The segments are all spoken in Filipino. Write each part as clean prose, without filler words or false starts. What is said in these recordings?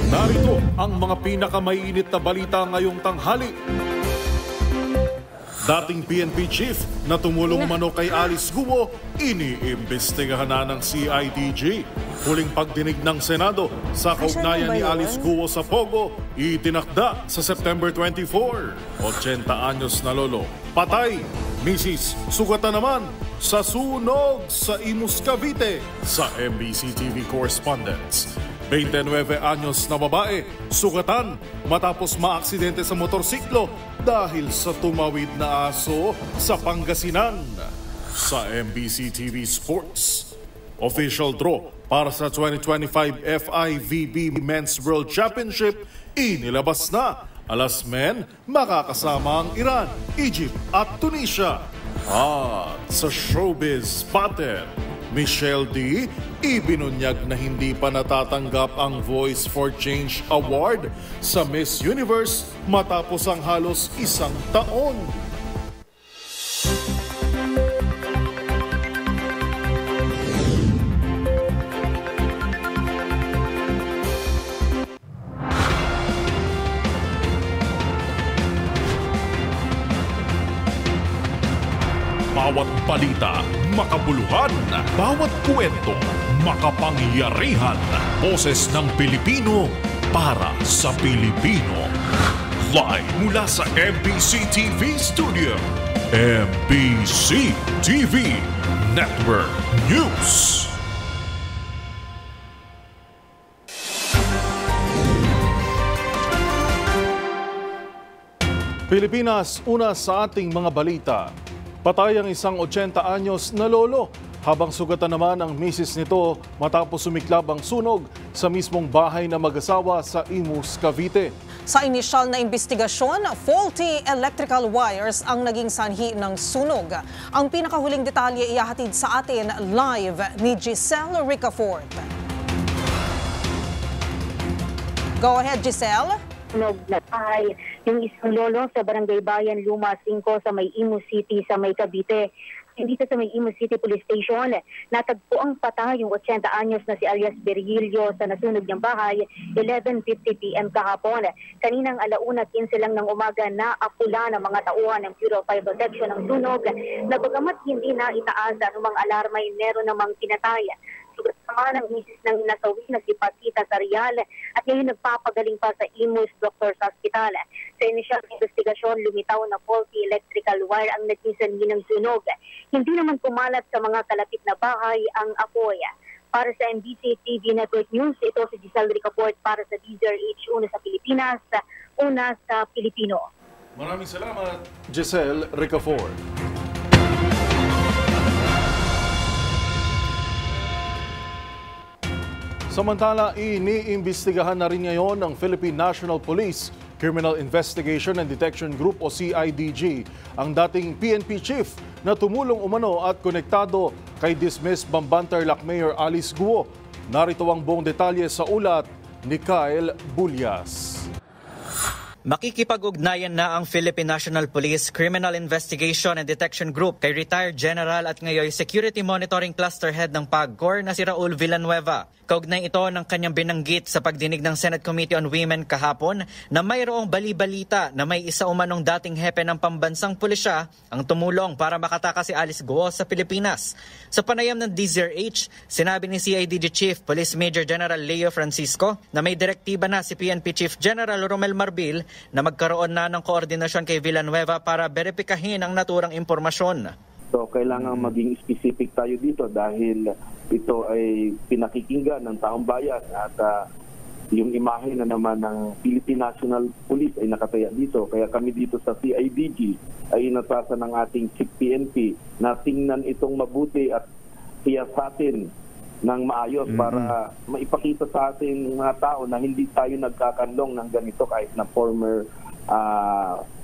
Narito ang mga pinakamainit na balita ngayong tanghali. Dating PNP chief na tumulong umano kay Alice Guo, iniimbestigahan na ng CIDG. Huling pagdinig ng Senado sa kaugnayan ni Alice Guo sa Pogo, itinakda sa September 24. 80 anyos na lolo, patay. Mrs. sugatan naman sa sunog sa Imus, Cavite, sa MBC TV correspondents. 29 anyos na babae, sugatan matapos maaksidente sa motorsiklo dahil sa tumawid na aso sa Pangasinan. Sa MBC TV Sports, official draw para sa 2025 FIVB Men's World Championship inilabas na. Alas men, makakasama ang Iran, Egypt at Tunisia. At sa showbiz pattern, Michelle D. ibinunyag na hindi pa natatanggap ang Voice for Change Award sa Miss Universe matapos ang halos isang taon. Bawat balita, makabuluhan. Bawat kwento, makapangyarihan. Boses ng Pilipino para sa Pilipino. Live mula sa MBC TV Studio. MBC TV Network News. Pilipinas, una sa ating mga balita. Patay ang isang 80 anyos na lolo habang sugatan naman ang misis nito matapos sumiklab ang sunog sa mismong bahay na mag-asawa sa Imus, Cavite. Sa inisyal na investigasyon, faulty electrical wires ang naging sanhi ng sunog. Ang pinakahuling detalye ihahatid sa atin live ni Giselle Ricafort. Go ahead, Giselle. Sunog na ay yung isang lolo sa Barangay Bayan Luma 5 sa may Imus City sa may Cavite. Dito sa may Imus City Police Station, natagpo ang patay yung 80 anyos na si alias Virgilio sa nasunog niyang bahay 11:50 PM kahapon. Kaninang 1:15 lang ng umaga na apula ng mga tauhan ng Bureau of Fire Protection ang sunog na bagamat hindi na itaas anumang alarma ay meron namang pinatay. Sama ng misis ng nasawi nagpapakita sa Real at ngayon nagpapagaling pa sa Imus Doctors Hospital. Sa inisyal investigasyon, lumitaw na faulty electrical wire ang naging sanhi ng sunog. Hindi naman kumalat sa mga kalapit na bahay ang apoy. Para sa MBC TV Network News, ito si Giselle Ricafort para sa DZRH, una sa Pilipinas, una sa Pilipino. Maraming salamat, Giselle Ricafort. Samantala, iniimbestigahan na rin ngayon ng Philippine National Police Criminal Investigation and Detection Group o CIDG ang dating PNP chief na tumulong umano at konektado kay dismissed Bambantarlac Mayor Alice Guo. Narito ang buong detalye sa ulat ni Kyle Bulyas. Makikipag-ugnayan na ang Philippine National Police Criminal Investigation and Detection Group kay retired General at ngayon Security Monitoring Cluster Head ng PAGCOR na si Raul Villanueva. Kaugnay ito ng kanyang binanggit sa pagdinig ng Senate Committee on Women kahapon na mayroong bali-balita na may isa umanong dating hepe ng pambansang pulisya ang tumulong para makatakas si Alice Guo sa Pilipinas. Sa panayam ng DZRH, sinabi ni CIDG Chief Police Major General Leo Francisco na may direktiba na si PNP Chief General Romel Marbil na magkaroon na ng koordinasyon kay Villanueva para beripikahin ang naturang impormasyon. So kailangan maging specific tayo dito dahil ito ay pinakikinggan ng taong bayan at yung imahe na naman ng Philippine National Police ay nakataya dito. Kaya kami dito sa CIDG ay inatasan ng ating Chief PNP na tingnan itong mabuti at siyasatin ng maayos para maipakita sa ating mga tao na hindi tayo nagkakanlong ng ganito kahit na former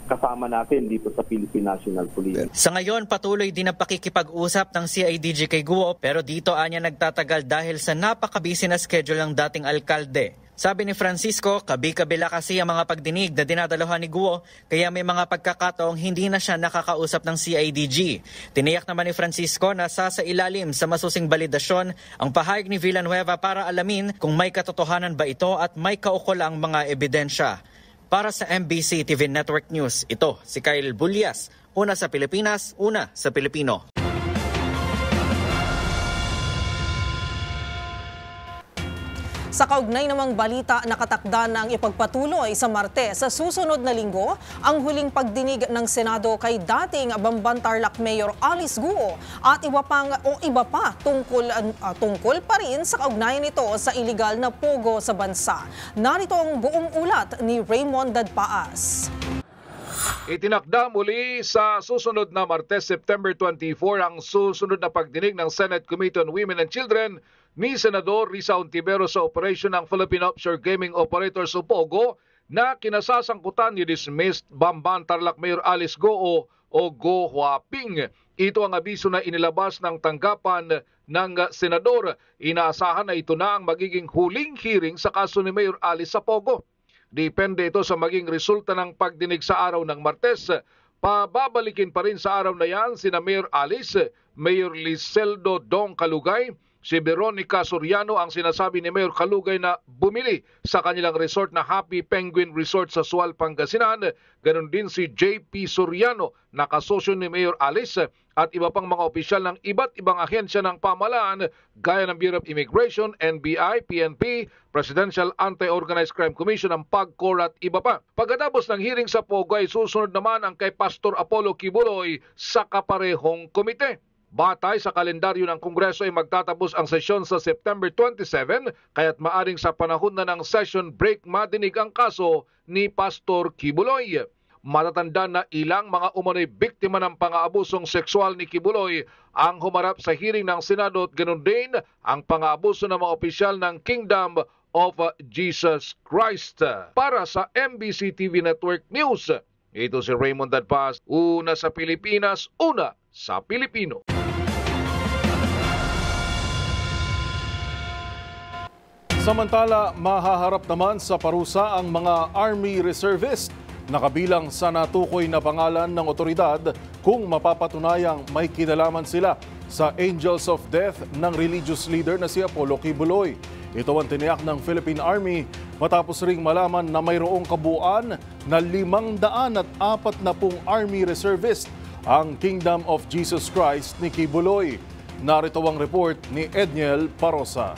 kasama natin dito sa Philippine National Police. Sa ngayon, patuloy din ang pakikipag-usap ng CIDG kay Guo pero dito anya nagtatagal dahil sa napakabisi na schedule ng dating alkalde. Sabi ni Francisco, kabi-kabila kasi ang mga pagdinig na dinadalohan ni Guo, kaya may mga pagkakataong hindi na siya nakakausap ng CIDG. Tiniyak naman ni Francisco na sasailalim sa masusing balidasyon ang pahayag ni Villanueva para alamin kung may katotohanan ba ito at may kaukol ang mga ebidensya. Para sa MBC TV Network News, ito si Kyle Bulyas, una sa Pilipinas, una sa Pilipino. Sa kaugnay namang balita, nakatakda na ang ipagpatuloy sa Martes sa susunod na linggo ang huling pagdinig ng Senado kay dating Bamban Tarlac Mayor Alice Guo at iba pa tungkol pa rin sa kaugnayan nito sa iligal na pogo sa bansa. Narito ang buong ulat ni Raymond Dadpaas. Itinakda muli sa susunod na Martes, September 24 ang susunod na pagdinig ng Senate Committee on Women and Children ni Senador Risa Ontiveros sa operasyon ng Philippine Offshore Gaming Operators o POGO na kinasasangkutan ni dismissed Bamban Tarlac Mayor Alice Guo o Go Huaping. Ito ang abiso na inilabas ng tanggapan ng senador. Inaasahan na ito na ang magiging huling hearing sa kaso ni Mayor Alice sa POGO. Depende ito sa maging resulta ng pagdinig sa araw ng Martes. Pababalikin pa rin sa araw na yan sina Mayor Alice, Mayor Liseldo Dong Calugay, si Veronica Soriano ang sinasabi ni Mayor Calugay na bumili sa kanilang resort na Happy Penguin Resort sa Sual, Pangasinan. Ganon din si JP Soriano na kasosyo ni Mayor Alice at iba pang mga opisyal ng iba't ibang ahensya ng pamahalaan gaya ng Bureau of Immigration, NBI, PNP, Presidential Anti-Organized Crime Commission, ang PAGCOR at iba pa. Pagkatapos ng hearing sa POGO ay susunod naman ang kay Pastor Apollo Kibuloy sa kaparehong komite. Batay sa kalendaryo ng Kongreso ay magtatapos ang sesyon sa September 27, kaya't maaring sa panahon na ng session break madinig ang kaso ni Pastor Kibuloy. Matatanda na ilang mga umano'y biktima ng pang-aabusong sexual ni Kibuloy ang humarap sa hearing ng Senado at ganoon din ang pang-aabuso ng mga opisyal ng Kingdom of Jesus Christ. Para sa MBC TV Network News, ito si Raymond Dadpaas, una sa Pilipinas, una sa Pilipino. Samantala, mahaharap naman sa parusa ang mga Army Reservist na kabilang sa natukoy na pangalan ng otoridad kung mapapatunayang may kinalaman sila sa Angels of Death ng religious leader na si Apollo Kibuloy. Ito ang tiniyak ng Philippine Army matapos ring malaman na mayroong kabuuan na 540 Army Reservist ang Kingdom of Jesus Christ ni Kibuloy. Narito ang report ni Edniel Parosa.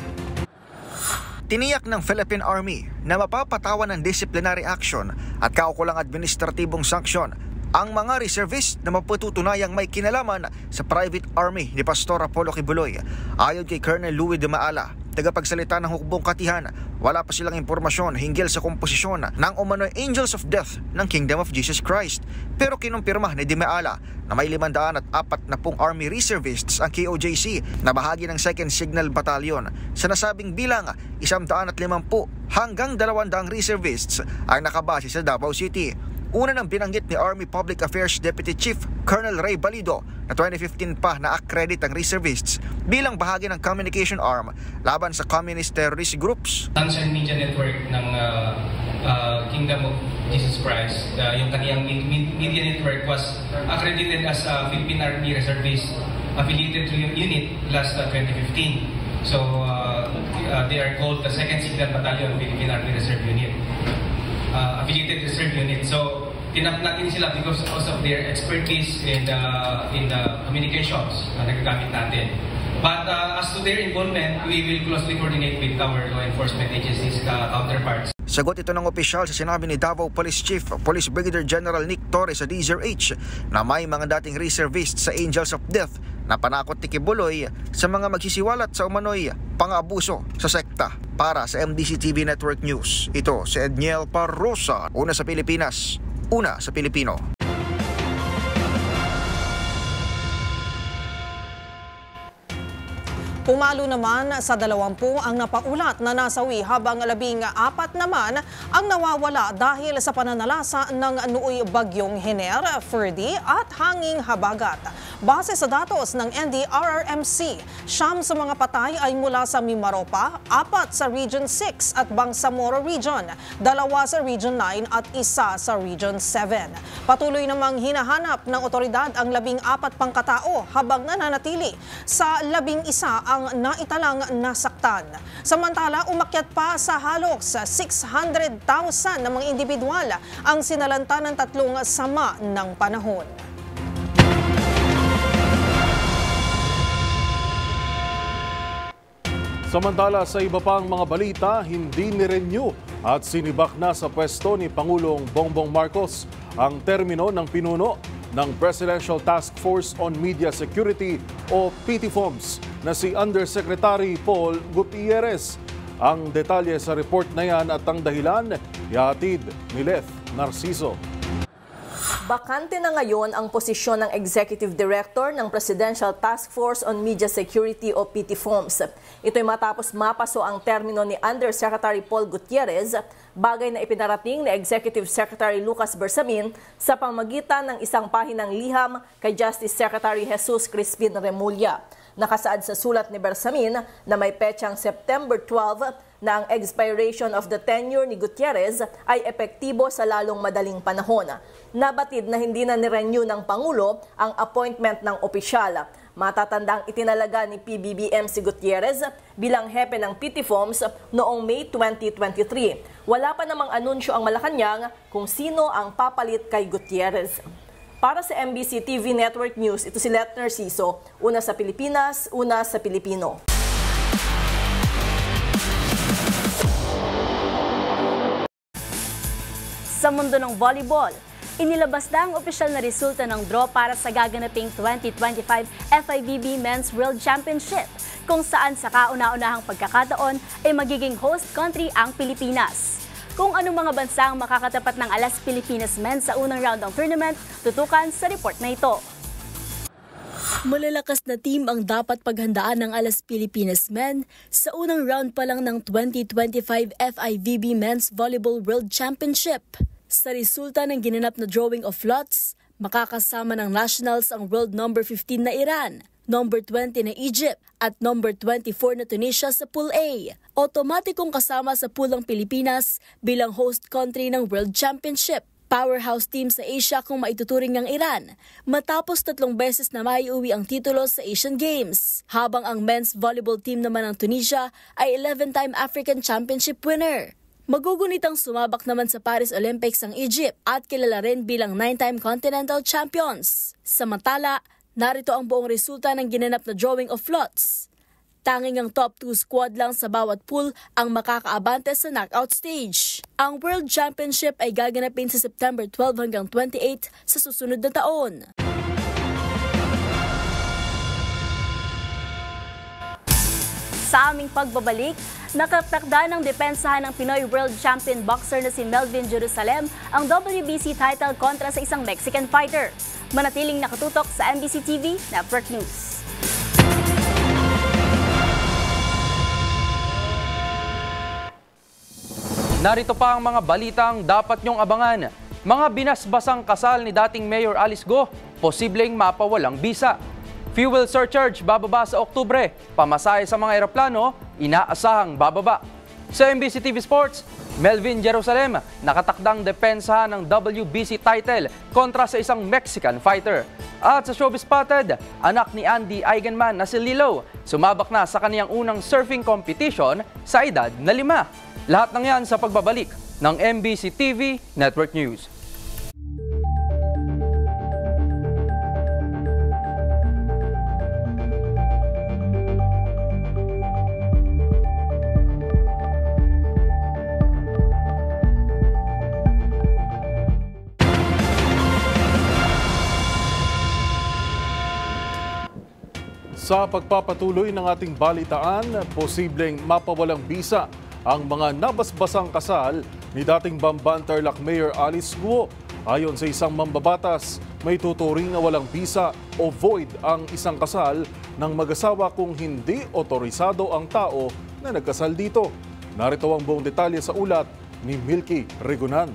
Tiniyak ng Philippine Army na mapapatawan ng disciplinary action at kaukulang administratibong sanksyon ang mga reservist na mapututunayang may kinalaman sa private army ni Pastor Apollo Kibuloy. Ayon kay Colonel Louis de Maala, tagapagsalita ng hukbong katihan, wala pa silang impormasyon hinggil sa komposisyon ng umano'y Angels of Death ng Kingdom of Jesus Christ. Pero kinumpirma ni de Maala na may 540 Army Reservists ang KOJC na bahagi ng 2nd Signal Battalion. Sa nasabing bilang, 150 hanggang 200 reservists ang nakabase sa Davao City. Una nang binanggit ni Army Public Affairs Deputy Chief Colonel Ray Balido na 2015 pa na-accredit ang reservists bilang bahagi ng communication arm laban sa communist terrorist groups. Social media network ng Kingdom of Jesus Christ, yung kaniyang media network was accredited as a Philippine Army Reservist affiliated unit last 2015. So they are called the 2nd Signal Battalion Philippine Army Reserve Unit. Affiliated reserve unit. So, tinap natin sila because of their expertise in the communications na nagagamit natin. But as to their involvement, we will closely coordinate with our law enforcement agencies counterparts. Sagot ito ng opisyal sa sinabi ni Davao Police Chief Police Brigadier General Nick Torres sa DZRH na may mga dating reservists sa Angels of Death na panakot ni Kibuloy sa mga magsisiwalat sa umano'y pang-abuso sa sekta. Para sa MBC TV Network News, ito si Edniel Parosa, una sa Pilipinas, una sa Pilipino. Pumalo naman sa 20 ang napaulat na nasawi habang 14 naman ang nawawala dahil sa pananalasa ng nooy bagyong Hener, Ferdy at hanging habagat. Base sa datos ng NDRRMC, 9 sa mga patay ay mula sa Mimaropa, 4 sa Region 6 at Bangsamoro Region, 2 sa Region 9 at 1 sa Region 7. Patuloy namang hinahanap ng otoridad ang 14 pang katao habang nananatili sa 11 ang naitalang nasaktan. Samantala, umakyat pa sa halos 600,000 na mga individual ang sinalanta ng 3 sama ng panahon. Samantala sa iba pang mga balita, hindi ni-renew at sinibak na sa pwesto ni Pangulong Bongbong Marcos ang termino ng pinuno ng Presidential Task Force on Media Security o PTFOMS na si Undersecretary Paul Gutierrez. Ang detalye sa report na yan at ang dahilan, ihatid ni Leth Narciso. Bakante na ngayon ang posisyon ng Executive Director ng Presidential Task Force on Media Security o PTFOMS. Ito'y matapos mapaso ang termino ni Undersecretary Paul Gutierrez, bagay na ipinarating ni Executive Secretary Lucas Bersamin sa pamamagitan ng isang pahinang liham kay Justice Secretary Jesus Crispin Remulla. Nakasaad sa sulat ni Bersamin na may petsang September 12 na ang expiration of the tenure ni Gutierrez ay epektibo sa lalong madaling panahon. Nabatid na hindi na nirenew ng Pangulo ang appointment ng opisyal. Matatandang itinalaga ni PBBM si Gutierrez bilang hepe ng PTFOMS noong May 2023. Wala pa namang anunsyo ang Malacanang kung sino ang papalit kay Gutierrez. Para sa MBC TV Network News, ito si Leth Narciso, una sa Pilipinas, una sa Pilipino. Sa mundo ng volleyball, inilabas na ang opisyal na resulta ng draw para sa gaganaping 2025 FIVB Men's World Championship, kung saan sa kauna-unahang pagkakataon ay magiging host country ang Pilipinas. Kung anong mga bansa ang makakatapat ng Alas Pilipinas Men sa unang round ng tournament, tutukan sa report na ito. Malalakas na team ang dapat paghandaan ng Alas Pilipinas Men sa unang round pa lang ng 2025 FIVB Men's Volleyball World Championship. Sa resulta ng ginanap na drawing of lots, makakasama ng nationals ang world number 15 na Iran, number 20 na Egypt at number 24 na Tunisia sa Pool A. Otomatikong kasama sa pool ang Pilipinas bilang host country ng World Championship. Powerhouse team sa Asia kung maituturing ng Iran, matapos 3 beses na maiuwi ang titulo sa Asian Games. Habang ang men's volleyball team naman ng Tunisia ay 11-time African Championship winner. Magugunitang sumabak naman sa Paris Olympics ang Egypt at kilala rin bilang 9-time Continental Champions. Samantala, narito ang buong resulta ng ginanap na drawing of lots. Tanging ang top 2 squad lang sa bawat pool ang makakaabante sa knockout stage. Ang World Championship ay gaganapin sa September 12 hanggang 28 sa susunod na taon. Sa aming pagbabalik, nakatakda ng depensahan ng Pinoy World Champion boxer na si Melvin Jerusalem ang WBC title kontra sa isang Mexican fighter. Manatiling nakatutok sa MBC TV Network News. Narito pa ang mga balitang dapat niyong abangan. Mga binasbasang kasal ni dating Mayor Alice Go, posibleng mapawalang bisa. Fuel surcharge bababa sa Oktubre. Pamasahe sa mga eroplano, inaasahang bababa. Sa MBC TV Sports, Melvin Jerusalem nakatakdang depensahan ng WBC title kontra sa isang Mexican fighter. At sa Showbiz Spotted, anak ni Andy Eigenman na si Lilo sumabak na sa kaniyang unang surfing competition sa edad na 5. Lahat ng yan sa pagbabalik ng MBC TV Network News. Sa pagpapatuloy ng ating balitaan, posibleng mapawalang bisa ang mga nabasbasang kasal ni dating Bamban Tarlac Mayor Alice Guo. Ayon sa isang mambabatas, may tuturing na walang bisa o void ang isang kasal ng mag-asawa kung hindi otorisado ang tao na nagkasal dito. Narito ang buong detalye sa ulat ni Milky Regunan.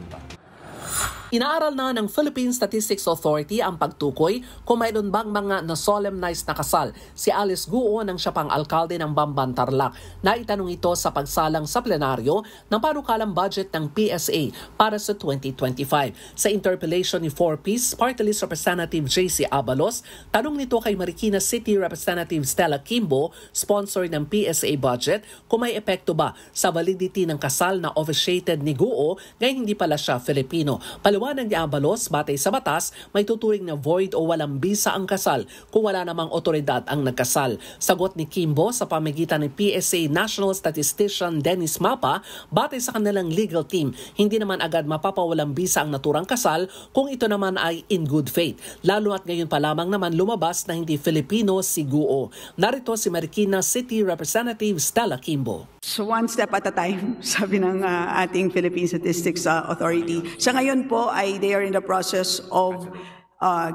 Inaaral na ng Philippine Statistics Authority ang pagtukoy kung mayroon bang mga na-solemnize na kasal si Alice Guo nang siya pang alkalde ng Bamban, Tarlac. Naitanong ito sa pagsalang sa plenaryo ng panukalang budget ng PSA para sa 2025. Sa interpellation ni 4Ps Party List Representative JC Abalos, tanong nito kay Marikina City Representative Stella Kimbo, sponsor ng PSA budget, kung may epekto ba sa validity ng kasal na officiated ni Guo ngayon hindi pala siya Filipino. Paliwanag ni Abalos, batay sa batas, may tuturing na void o walang bisa ang kasal kung wala namang otoridad ang nagkasal. Sagot ni Kimbo, sa pamagitan ng PSA National Statistician Dennis Mapa, batay sa kanilang legal team, hindi naman agad mapapawalang bisa ang naturang kasal kung ito naman ay in good faith. Lalo at ngayon pa lamang naman lumabas na hindi Filipino si Guo. Narito si Marikina City Representative Stella Kimbo. So one step at a time, sabi ng ating Philippine Statistics Authority. Sa ngayon po ay they are in the process of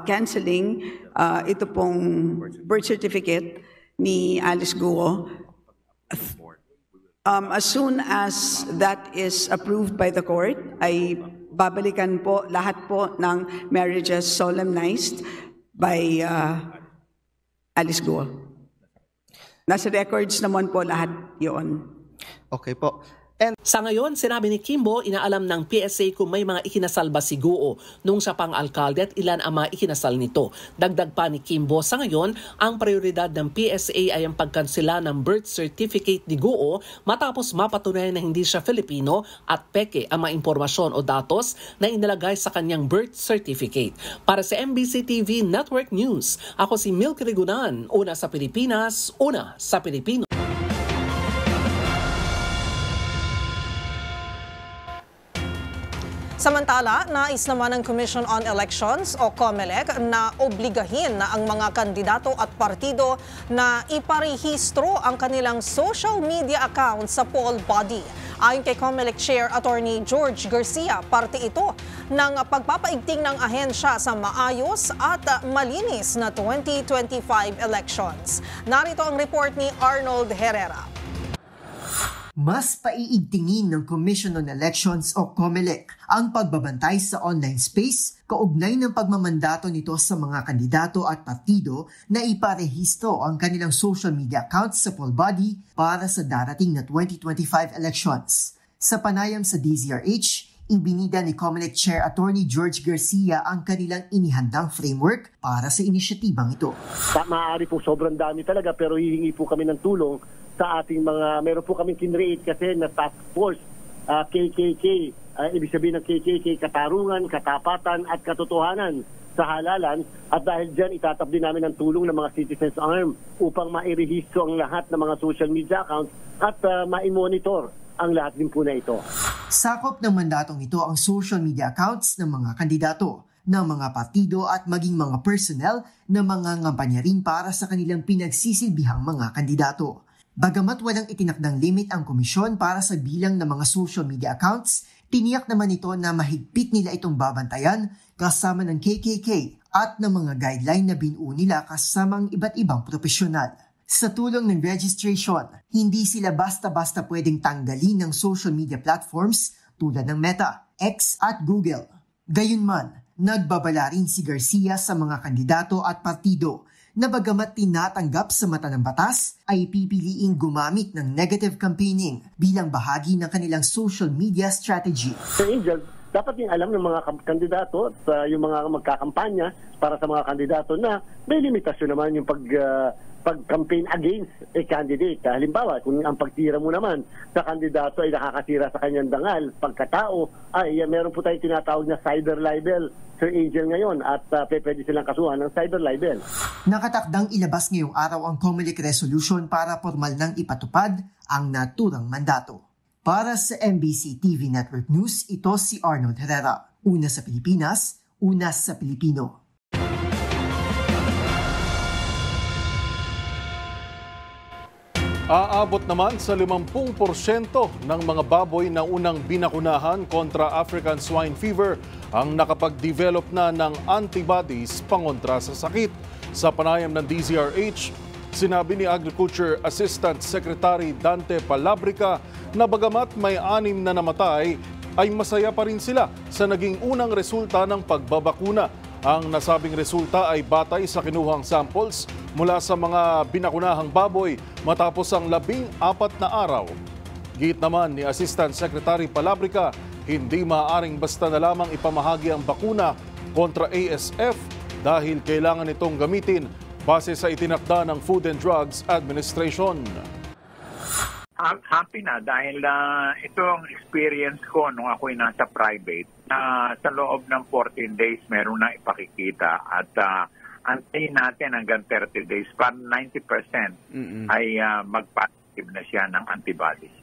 canceling ito pong birth certificate ni Alice Guo. As soon as that is approved by the court, ay babalikan po lahat po ng marriages solemnized by Alice Guo. Nasa records naman po lahat yon. Okay po. Sa ngayon, sinabi ni Kimbo, inaalam ng PSA kung may mga ikinasal ba si Guo nung siya pang alkalde at ilan ang mga ikinasal nito. Dagdag pa ni Kimbo, sa ngayon, ang prioridad ng PSA ay ang pagkansela ng birth certificate ni Guo matapos mapatunayan na hindi siya Filipino at peke ang mga impormasyon o datos na inilagay sa kanyang birth certificate. Para sa MBC TV Network News, ako si Milk Rigunan, una sa Pilipinas, una sa Pilipino. Samantala, nais naman ng Commission on Elections o COMELEC na obligahin na ang mga kandidato at partido na iparehistro ang kanilang social media accounts sa poll body. Ayon kay COMELEC Chair Attorney George Garcia, parte ito ng pagpapaigting ng ahensya sa maayos at malinis na 2025 elections. Narito ang report ni Arnold Herrera. Mas paiigtingin ng Commission on Elections o COMELEC ang pagbabantay sa online space kaugnay ng pagmamandato nito sa mga kandidato at partido na iparehistro ang kanilang social media accounts sa poll body para sa darating na 2025 elections. Sa panayam sa DZRH, ibinida ni COMELEC Chair Attorney George Garcia ang kanilang inihandang framework para sa inisyatibang ito. Maaari po sobrang dami talaga pero hihingi po kami ng tulong sa ating mga, meron po kaming kinreate kasi na task force, KKK, ibig sabihin ng KKK, katarungan, katapatan at katotohanan sa halalan, at dahil dyan itatap din namin ang tulong ng mga Citizens Arm upang mairehistro ang lahat ng mga social media accounts at ma-monitor ang lahat din po na ito. Sakop ng mandatong ito ang social media accounts ng mga kandidato, ng mga partido at maging mga personnel na mga ngampanya rin para sa kanilang pinagsisilbihang mga kandidato. Bagamat walang itinakdang limit ang komisyon para sa bilang ng mga social media accounts, tiniyak naman ito na mahigpit nila itong babantayan kasama ng KKK at ng mga guideline na binuo nila kasamang iba't ibang profesional. Sa tulong ng registration, hindi sila basta-basta pwedeng tanggalin ng social media platforms tulad ng Meta, X at Google. Gayunman, nagbabala rin si Garcia sa mga kandidato at partido na bagamat tinatanggap sa mata ng batas, ay pipiliing gumamit ng negative campaigning bilang bahagi ng kanilang social media strategy. Angel, dapat din alam ng mga kandidato at yung mga magkakampanya para sa mga kandidato na may limitasyon naman yung pag-campaign against a candidate. Halimbawa, kung ang pagtira mo naman sa kandidato ay nakakasira sa kanyang dangal, pagkatao, ay meron po tayong tinatawag na cyber libel, Sir Angel, ngayon, at pwede silang kasuhan ng cyber libel. Nakatakdang ilabas ngayong araw ang COMELEC resolution para formal nang ipatupad ang naturang mandato. Para sa MBC TV Network News, ito si Arnold Herrera. Una sa Pilipinas, una sa Pilipino. Aabot naman sa 50% ng mga baboy na unang binakunahan kontra African Swine Fever ang nakapag-develop na ng antibodies pangontra sa sakit. Sa panayam ng DZRH, sinabi ni Agriculture Assistant Secretary Dante Palabrica na bagamat may 6 na namatay, ay masaya pa rin sila sa naging unang resulta ng pagbabakuna. Ang nasabing resulta ay batay sa kinuhang samples mula sa mga binakunahang baboy matapos ang 14 na araw. Giit naman ni Assistant Secretary Palabrica, hindi maaaring basta na lamang ipamahagi ang bakuna kontra ASF dahil kailangan itong gamitin base sa itinakda ng Food and Drugs Administration. Happy na dahil ito ang experience ko nung ako'y nasa private na sa loob ng 14 days meron na ipakikita at antayin natin hanggang 30 days para 90% ay mag-positive na siya ng antibodies.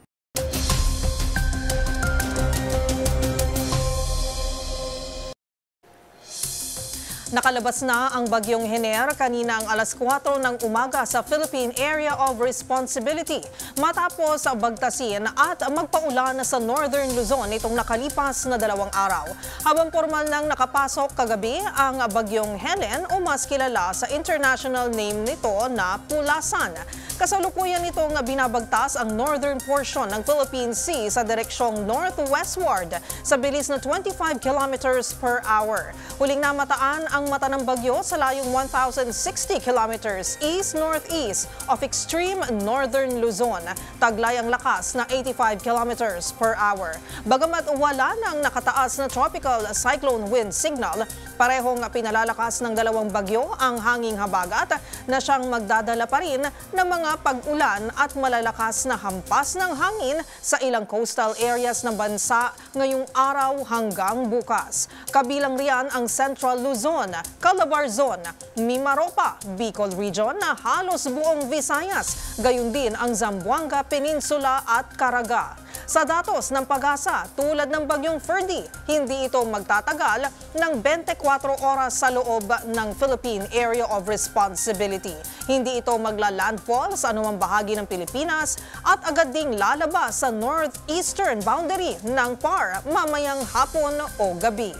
Nakalabas na ang bagyong Hener kanina ang alas 4 ng umaga sa Philippine Area of Responsibility matapos bagtasin at magpaulan sa Northern Luzon itong nakalipas na 2 araw. Habang formal nang nakapasok kagabi ang bagyong Helen o mas kilala sa international name nito na Pulasan. Kasalukuyan nitong binabagtas ang northern portion ng Philippine Sea sa direksyong northwestward sa bilis na 25 kilometers per hour. Huling namataan ang mata ng bagyo sa layong 1,060 kilometers east-northeast of extreme northern Luzon. Taglay ang lakas na 85 kilometers per hour. Bagamat wala nang nakataas na tropical cyclone wind signal, parehong pinalalakas ng dalawang bagyo ang hanging habagat na siyang magdadala pa rin ng mga pag-ulan at malalakas na hampas ng hangin sa ilang coastal areas ng bansa ngayong araw hanggang bukas. Kabilang riyan ang Central Luzon, Calabarzon, Mimaropa, Bicol Region na halos buong Visayas, gayon din ang Zamboanga Peninsula at Caraga. Sa datos ng Pag-asa, tulad ng bagyong Ferdy, hindi ito magtatagal ng 24 oras sa loob ng Philippine Area of Responsibility. Hindi ito magla-landfall sa anumang bahagi ng Pilipinas at agad ding lalabas sa northeastern boundary ng PAR mamayang hapon o gabi.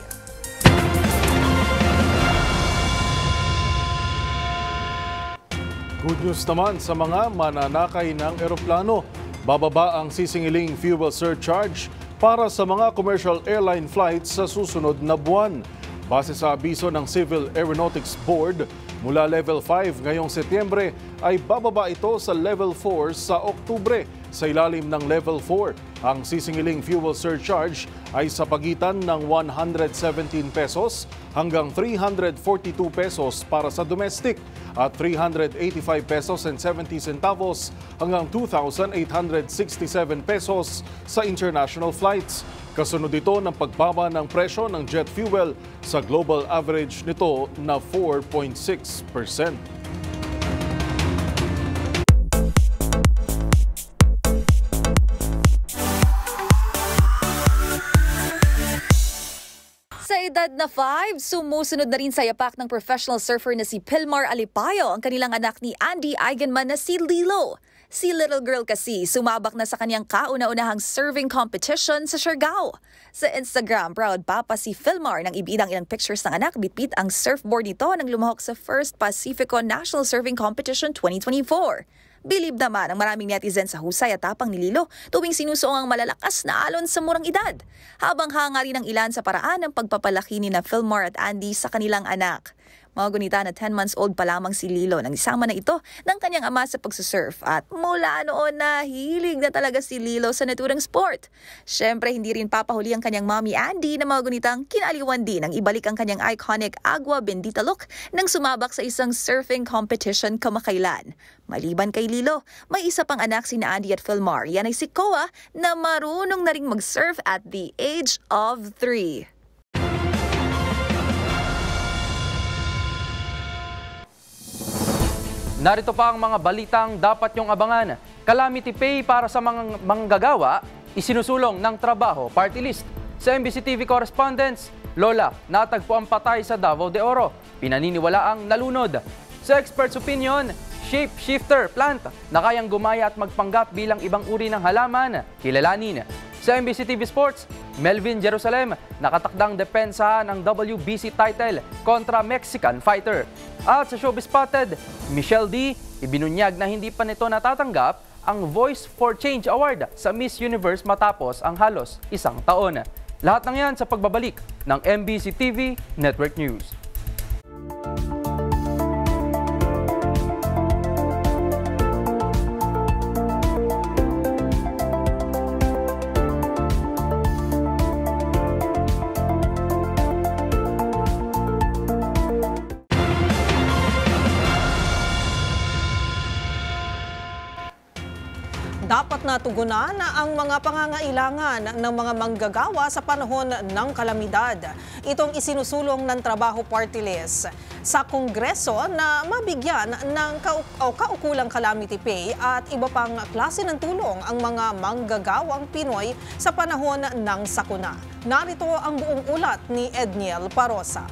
Good news naman sa mga mananakay ng eroplano. Bababa ang sisingiling fuel surcharge para sa mga commercial airline flights sa susunod na buwan. Base sa abiso ng Civil Aeronautics Board, mula Level 5 ngayong Setyembre ay bababa ito sa Level 4 sa Oktubre. Sa ilalim ng Level 4, ang sisingiling fuel surcharge ay sa pagitan ng 117 pesos hanggang 342 pesos para sa domestic at 385 pesos and 70 centavos hanggang 2,867 pesos sa international flights. Kasunod ito ng pagbaba ng presyo ng jet fuel sa global average nito na 4.6%. Sa edad na 5, sumusunod na rin sa yapak ng professional surfer na si Pilmar Alipayo ang kanilang anak ni Andy Eigenman na si Lilo. Si little girl kasi sumabak na sa kanyang kauna-unahang surfing competition sa Siargao. Sa Instagram, proud papa si Pilmar nang ibidang ilang pictures ng anak bitbit ang surfboard nito nang lumahok sa First Pacifico National Surfing Competition 2024. Bilib naman ang maraming netizen sa husay at tapang ni Lilo tuwing sinusuong ang malalakas na alon sa murang edad. Habang hanga rin ang ilan sa paraan ng pagpapalaki ni na Pilmar at Andy sa kanilang anak. Magunita na 10 months old pa lamang si Lilo nang isama na ito ng kanyang ama sa pagsusurf at mula noon na hilig na talaga si Lilo sa naturang sport. Siyempre hindi rin papahuli ang kanyang mommy Andy na magunitang kinaliwan din ang ibalik ang kanyang iconic Agua Bendita look nang sumabak sa isang surfing competition kamakailan. Maliban kay Lilo, may isa pang anak si Andy at Pilmar. Yan ay si Koa na marunong na ring mag-surf at the age of 3. Narito pa ang mga balitang dapat niyong abangan. Calamity pay para sa mga manggagawa, isinusulong ng trabaho party list. Sa MBC TV correspondents, Lola, natagpo ang patay sa Davao de Oro. Pinaniniwala ang nalunod. Sa experts' opinion, shapeshifter plant na kayang gumaya at magpanggap bilang ibang uri ng halaman. Kilalanin. Sa MBC TV Sports, Melvin Jerusalem nakatakdang depensahan ang WBC title kontra Mexican fighter. At sa Showbiz Spotted, Michelle D. ibinunyag na hindi pa nito natatanggap ang Voice for Change Award sa Miss Universe matapos ang halos isang taon. Lahat ng yan sa pagbabalik ng MBC TV Network News. Dapat natugunan ang mga pangangailangan ng mga manggagawa sa panahon ng kalamidad. Itong isinusulong ng Trabaho Party List sa Kongreso na mabigyan ng kaukulang calamity pay at iba pang klase ng tulong ang mga manggagawang Pinoy sa panahon ng sakuna. Narito ang buong ulat ni Edniel Parosa.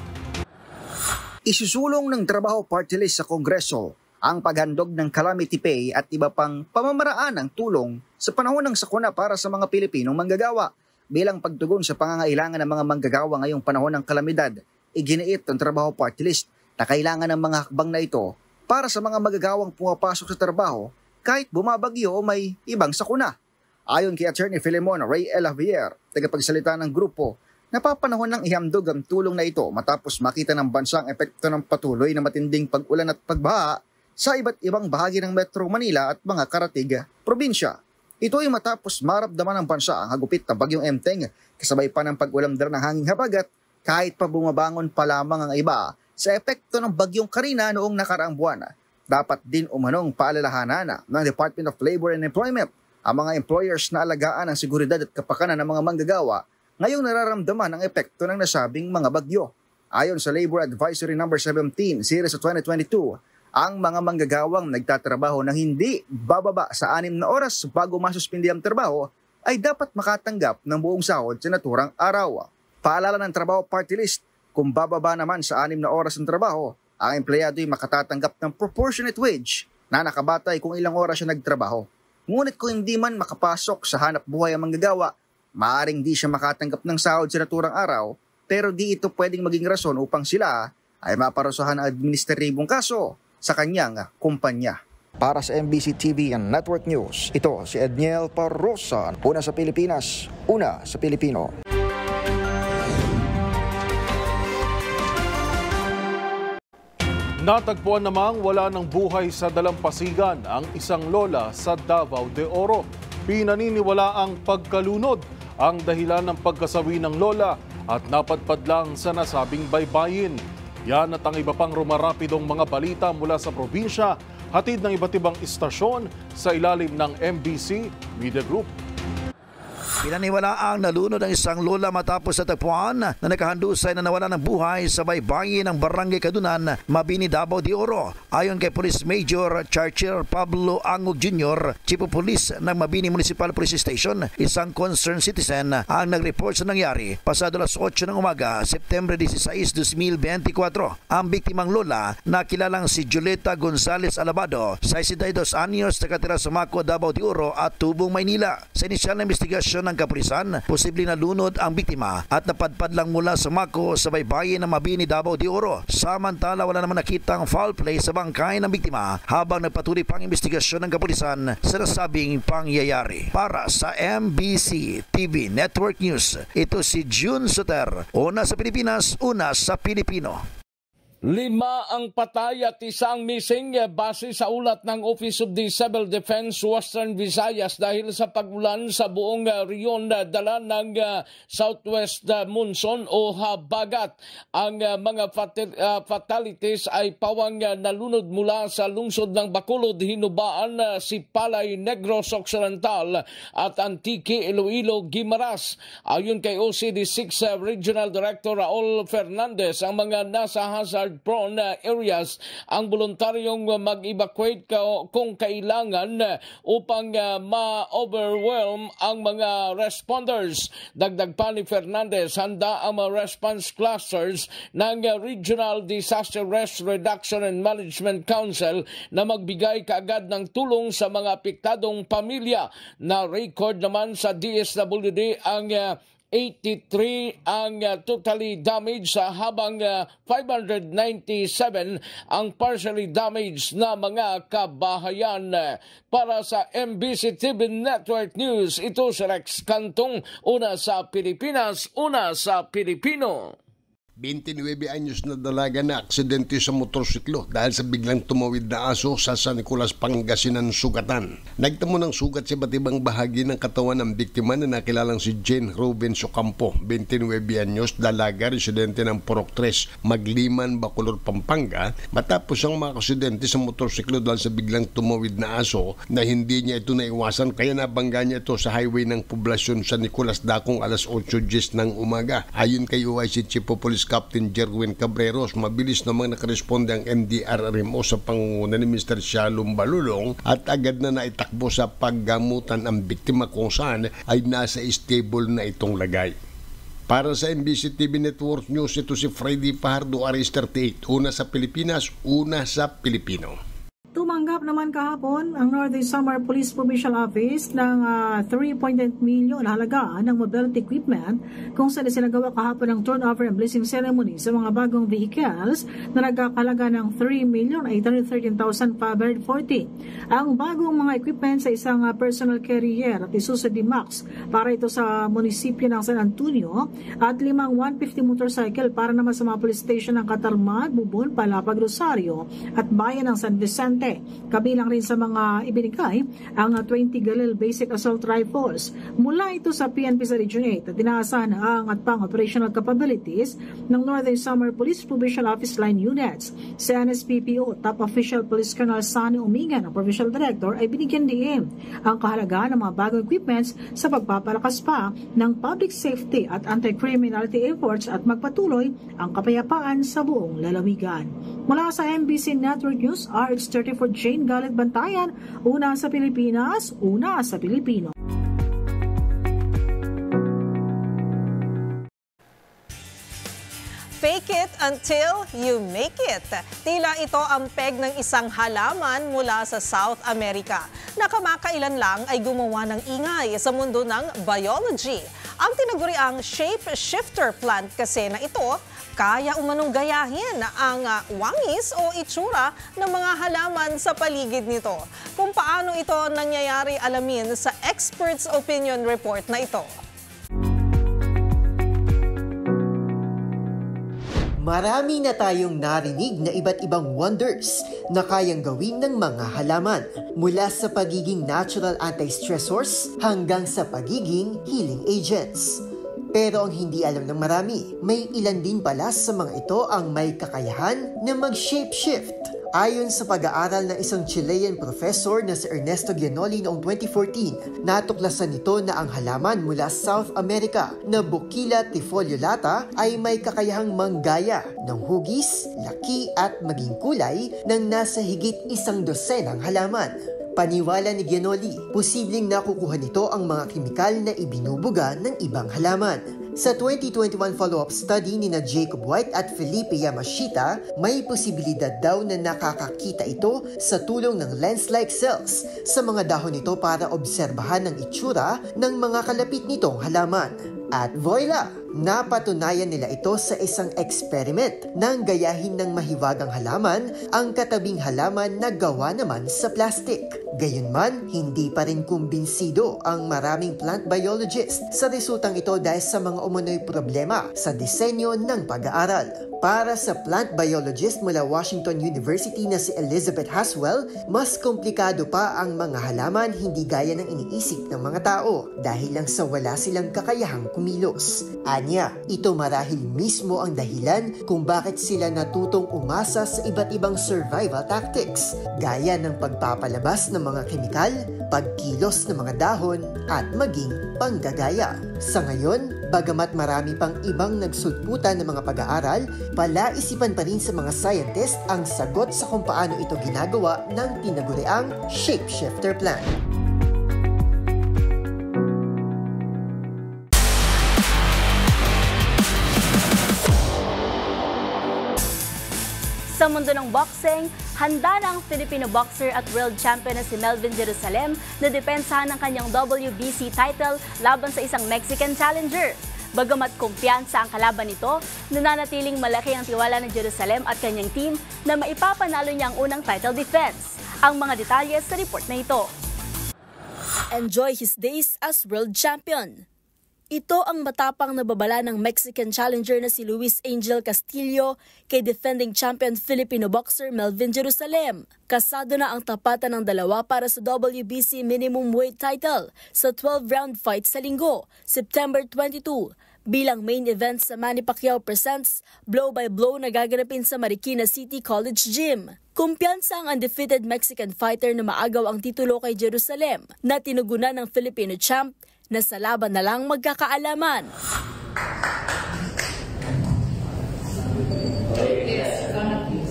Isusulong ng Trabaho Party List sa Kongreso ang paghandog ng calamity pay at iba pang pamamaraan ng tulong sa panahon ng sakuna para sa mga Pilipinong manggagawa. Bilang pagtugon sa pangangailangan ng mga manggagawa ngayong panahon ng kalamidad, iginiit ng Trabaho Party List na kailangan ng mga hakbang na ito para sa mga manggagawang pumapasok sa trabaho kahit bumabagyo o may ibang sakuna. Ayon kay Attorney Filemon Ray Elavier, tagapagsalita ng grupo, napapanahon ng ihamdog ang tulong na ito matapos makita ng bansa ang epekto ng patuloy na matinding pag-ulan at pagbaha sa iba't ibang bahagi ng Metro Manila at mga karatig probinsya. Ito ay matapos maramdaman ng bansa ang hagupit na bagyong Emteng kasabay pa ng pag-ulamdar ng hanging habagat kahit pa bumabangon pa lamang ang iba sa epekto ng bagyong Karina noong nakaraang buwan. Dapat din umanong paalalahanan ng Department of Labor and Employment ang mga employers na alagaan ang seguridad at kapakanan ng mga manggagawa ngayong nararamdaman ang epekto ng nasabing mga bagyo. Ayon sa Labor Advisory No. 17 Series of 2022, ang mga manggagawang nagtatrabaho ng hindi bababa sa 6 na oras bago masuspindi ang trabaho ay dapat makatanggap ng buong sahod sa naturang araw. Paalala ng Trabaho Party List, kung bababa naman sa 6 na oras ng trabaho, ang empleyado ay makatatanggap ng proportionate wage na nakabatay kung ilang oras siya nagtrabaho. Ngunit kung hindi man makapasok sa hanap buhay ang manggagawa, maaaring di siya makatanggap ng sahod sa naturang araw, pero di ito pwedeng maging rason upang sila ay maparusahan ng administratibong kaso sa kanyang kumpanya. Para sa MBC TV and Network News, ito si Edniel Parosa. Una sa Pilipinas, una sa Pilipino. Natagpuan namang wala ng buhay sa dalampasigan ang isang lola sa Davao de Oro. Pinaniniwala ang pagkalunod ang dahilan ng pagkasawi ng lola at napadpad lang sa nasabing baybayin. Yan at ang iba pang rumarapidong mga balita mula sa probinsya, hatid ng iba't ibang istasyon sa ilalim ng MBC Media Group. Pinaniwala ang nalunod ang isang lola matapos sa tagpuan na nakahandusay na nawala ng buhay sa baybayin ng Barangay Kadunan, Mabini, Davao de Oro. Ayon kay Police Major Charcher Pablo Angog Jr., Chief of Police ng Mabini Municipal Police Station, isang concerned citizen ang nag-report sa nangyari pasado alas 8 ng umaga, September 16, 2024. Ang biktimang lola na kilalang si Julieta Gonzales Alabado, 62 anyos, nakatira sa Maco, Davao de Oro at Tubong, Maynila. Sa inisyal na investigasyon ng kapulisan, posibleng nalunod ang biktima at napadpad lang mula sa Maco sa baybayin ng Mabini, Davao de Oro. Samantala, wala naman nakitang foul play sa bangkay ng biktima habang nagpatuloy pang investigasyon ng kapulisan sa nasabing pangyayari. Para sa MBC TV Network News, ito si June Soter. Una sa Pilipinas, una sa Pilipino. 5 ang patay at 1 missing base sa ulat ng Office of the Civil Defense Western Visayas dahil sa pag-ulan sa buong riyon dala ng southwest monsoon o habagat. Ang mga fatalities ay pawang nalunod mula sa lungsod ng Bacolod, Hinubaan, Sipalay, Negros Occidental at Antique, Iloilo, Guimaras. Ayon kay OCD6 Regional Director Raul Fernandez, ang mga nasa hazard prone areas ang voluntaryong mag-evacuate kung kailangan upang ma-overwhelm ang mga responders. Dagdag pa ni Fernandez, handa ang mga response clusters ng Regional Disaster Risk Reduction and Management Council na magbigay kaagad ng tulong sa mga apektadong pamilya. Na record naman sa DSWD ang 83 ang totally damaged habang 597 ang partially damaged na mga kabahayan. Para sa MBC TV Network News, ito si Rex Cantong, una sa Pilipinas, una sa Pilipino. 29 anyos na dalaga na aksidente sa motorsiklo dahil sa biglang tumawid na aso sa San Nicolas, Pangasinan sugatan. Nagtamo ng sugat sa iba't ibang bahagi ng katawan ng biktima na nakilalang si Jane Ruben Ocampo, 29 anyos, dalaga, residente ng Purok 3, Magliman, Bacolod, Pampanga, matapos ang makaksidente sa motorsiklo dahil sa biglang tumawid na aso na hindi niya ito naiwasan kaya nabangga niya ito sa highway ng poblasyon San Nicolas dakong alas 8:10 ng umaga. Ayon kay OIC Chief of Police Captain Jerwin Cabreros, mabilis namang nakaresponde ang NDRRMO sa pangunguna ni Mr. Shalom Balulong at agad na naitakbo sa paggamutan ang biktima kung saan ay nasa stable na itong lagay. Para sa MBC TV Network News, ito si Freddy Fajardo, Aris 38, una sa Pilipinas, una sa Pilipino. Tumanggap naman kahapon ang Northeast Samar Police Provincial Office ng 3.8 million halaga ng mobility equipment kung saan isinagawa kahapon ang turnover and blessing ceremony sa mga bagong vehicles na nagkakalaga ng 3,813,540. Ang bagong mga equipment sa isang personal carrier at Isuzu D-Max para ito sa munisipyo ng San Antonio at 5 150 motorcycle para naman sa mga police station ng Catarmag, Bubon, Palapag, Rosario at Bayan ng San Vicente. Kabilang rin sa mga ibinigay ang 20 Galil Basic Assault Rifles. Mula ito sa PNP sa Region 8 at inaasahan ang at pang operational capabilities ng Northern Samar Police Provincial Office Line Units. Sa NSPPO, Top Official Police Colonel Sunny Umingan, ang Provincial Director, ay binigyan din ang kahalagaan ng mga bagong equipments sa pagpapalakas pa ng public safety at anti-criminality efforts at magpatuloy ang kapayapaan sa buong lalawigan. Mula sa MBC Network News, RH34 Jane Galit Bantayan, una sa Pilipinas, una sa Pilipino. Fake it until you make it. Tila ito ang peg ng isang halaman mula sa South America na kamakailan lang ay gumawa ng ingay sa mundo ng biology. Ang tinaguriang shape-shifter plant kasi na ito, kaya umanong gayahin ang wangis o itsura ng mga halaman sa paligid nito. Kung paano ito nangyayari, alamin sa Expert's Opinion Report na ito. Marami na tayong narinig na iba't ibang wonders na kayang gawin ng mga halaman, mula sa pagiging natural anti-stressors hanggang sa pagiging healing agents. Pero ang hindi alam ng marami, may ilan din pala sa mga ito ang may kakayahan na mag-shapeshift. Ayon sa pag-aaral ng isang Chilean professor na si Ernesto Giannoli noong 2014, natuklasan nito na ang halaman mula South America na Bucilla tifoliolata ay may kakayahang manggaya ng hugis, laki at maging kulay ng nasa higit 100 halaman. Paniwala ni Giannoli, posibleng nakukuha nito ang mga kemikal na ibinubuga ng ibang halaman. Sa 2021 follow-up study ni na Jacob White at Felipe Yamashita, may posibilidad daw na nakakakita ito sa tulong ng lens-like cells sa mga dahon nito para obserbahan ang itsura ng mga kalapit nitong halaman. At voila! Napatunayan nila ito sa isang experiment nang gayahin ng mahiwagang halaman ang katabing halaman na gawa naman sa plastic. Gayunman, hindi pa rin kumbinsido ang maraming plant biologists sa resultang ito dahil sa mga umano'y problema sa disenyo ng pag-aaral. Para sa plant biologist mula Washington University na si Elizabeth Haswell, mas komplikado pa ang mga halaman hindi gaya ng iniisip ng mga tao dahil lang sa wala silang kakayahang kumilos. Anya, ito marahil mismo ang dahilan kung bakit sila natutong umasa sa iba't ibang survival tactics, gaya ng pagpapalabas ng mga kemikal, pagkilos ng mga dahon, at maging panggagaya. Sa ngayon, bagamat marami pang ibang nagsulputan ng mga pag-aaral, palaisipan pa rin sa mga scientist ang sagot sa kung paano ito ginagawa ng tinaguriang shapeshifter plant. Sa mundo ng boxing, handa na ang Filipino boxer at world champion na si Melvin Jerusalem na depensahan ng kanyang WBC title laban sa isang Mexican challenger. Bagamat kumpiyansa ang kalaban nito, nananatiling malaki ang tiwala ng Jerusalem at kanyang team na maipapanalo niya ang unang title defense. Ang mga detalye sa report na ito. Enjoy his days as world champion. Ito ang matapang na babala ng Mexican challenger na si Luis Angel Castillo kay defending champion Filipino boxer Melvin Jerusalem. Kasado na ang tapatan ng dalawa para sa WBC minimum weight title sa 12-round fight sa linggo, September 22. Bilang main event sa Manny Pacquiao Presents Blow by Blow na gaganapin sa Marikina City College Gym. Kumpiyansa ang undefeated Mexican fighter na maagaw ang titulo kay Jerusalem na tinugunan ng Filipino champ na sa laban na lang magkakaalaman.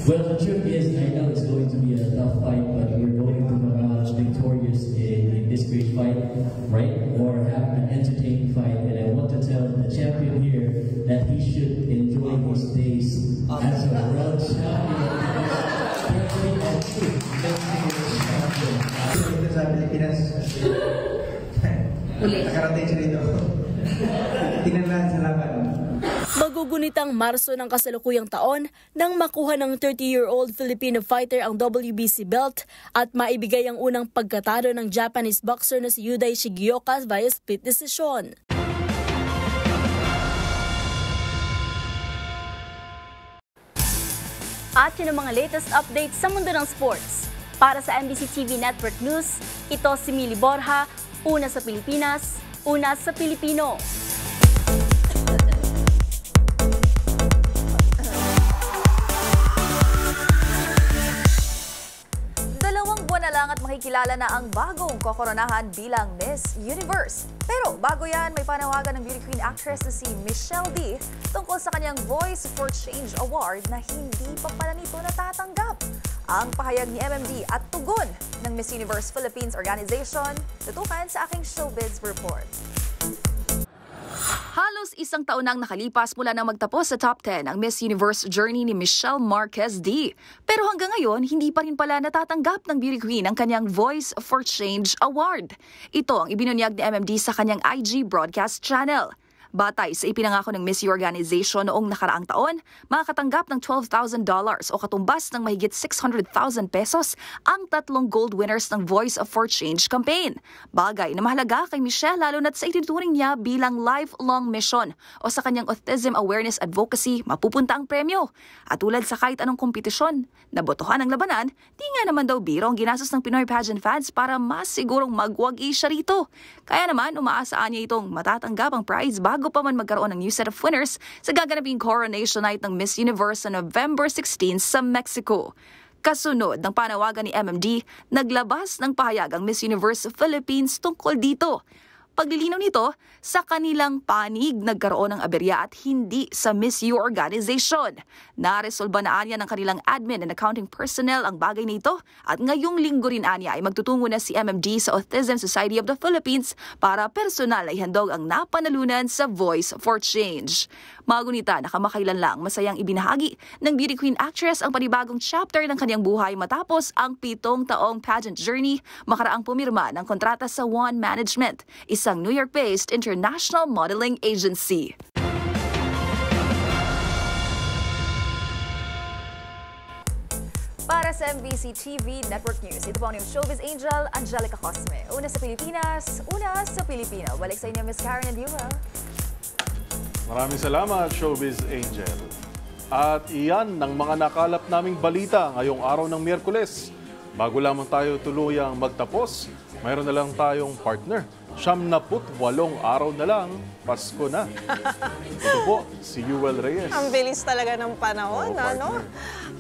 Well, the truth is, I know it's going to be a tough fight, but we're going to emerge victorious in this great fight, right? Or have an entertaining fight. And I want to tell the champion here that he should enjoy his days as a world champion. Ito sa Pilipinas. Nakarating siya dito. Tingnan lang sa laban. Magugunitang Marso ng kasalukuyang taon nang makuha ng 30-year-old Filipino fighter ang WBC belt at maibigay ang unang pagkatalo ng Japanese boxer na si Yuday Shigioka via split decision. At yun ang mga latest updates sa mundo ng sports. Para sa MBC TV Network News, ito si Mili Borja, una sa Pilipinas, una sa Pilipino. Na lang at makikilala na ang bagong kokoronahan bilang Miss Universe. Pero bago yan, may panawagan ng beauty queen actress na si Michelle D tungkol sa kanyang Voice for Change Award na hindi pa pala nito natatanggap. Ang pahayag ni MMD at tugon ng Miss Universe Philippines Organization, tutukan sa aking Showbiz Report. Halos isang taon nang nakalipas mula nang magtapos sa top 10 ang Miss Universe journey ni Michelle Marquez D. Pero hanggang ngayon, hindi pa rin pala natatanggap ng beauty queen ang kanyang Voice for Change Award. Ito ang ibinunyag ni MMD sa kanyang IG broadcast channel. Batay sa ipinangako ng Miss U Organization noong nakaraang taon, makakatanggap ng $12,000 o katumbas ng mahigit 600,000 pesos ang tatlong gold winners ng Voice for Change campaign. Bagay na mahalaga kay Michelle lalo na't sa itinuturing niya bilang lifelong mission o sa kanyang autism awareness advocacy mapupunta ang premyo. At tulad sa kahit anong kompetisyon, nabotohan ang labanan, di nga naman daw biro ang ginastos ng Pinoy pageant fans para mas sigurong magwagi siya rito. Kaya naman umaasaan niya itong matatanggap ang prize bago pa man magkaroon ng new set of winners sa gaganaping Coronation Night ng Miss Universe sa November 16 sa Mexico. Kasunod ng panawagan ni MMD, naglabas ng pahayag ang Miss Universe Philippines tungkol dito. Paglilinaw nito, sa kanilang panig nagkaroon ng aberya at hindi sa Miss U Organization. Naresolba na anya ng kanilang admin and accounting personnel ang bagay nito at ngayong linggo rin anya ay magtutungo na si MMD sa Autism Society of the Philippines para personal na ihandog ang napanalunan sa Voice for Change. Magunita na kamakailan lang masayang ibinahagi ng beauty queen actress ang panibagong chapter ng kanyang buhay matapos ang 7 taong pageant journey makaraang pumirma ng kontrata sa One Management, isang New York-based international modeling agency. Para sa MBC TV Network News, ito po ang Showbiz Angel, Angelica Cosme. Una sa Pilipinas, una sa Pilipino. Balik sa inyo, Ms. Karen and Yura. Maraming salamat, Showbiz Angel. At iyan ng mga nakalap naming balita ngayong araw ng Miyerkules. Bago lamang tayo tuluyang magtapos, mayroon na lang tayong partner. 78 araw na lang, Pasko na. Ito po, si Yuel Reyes. Ang bilis talaga ng panahon, ano?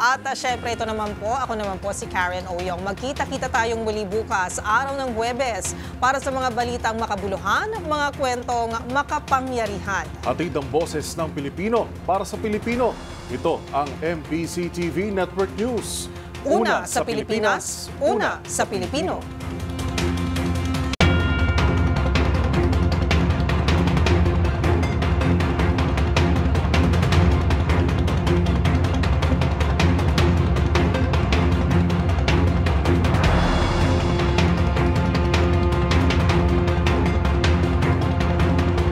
At syempre, ito naman po, ako naman po si Karen Oyong. Magkita-kita tayong muli bukas, araw ng Huwebes, para sa mga balitang makabuluhan, mga kwentong makapangyarihan. Hatid ang boses ng Pilipino para sa Pilipino. Ito ang MBC TV Network News. Una sa Pilipinas, una sa Pilipino.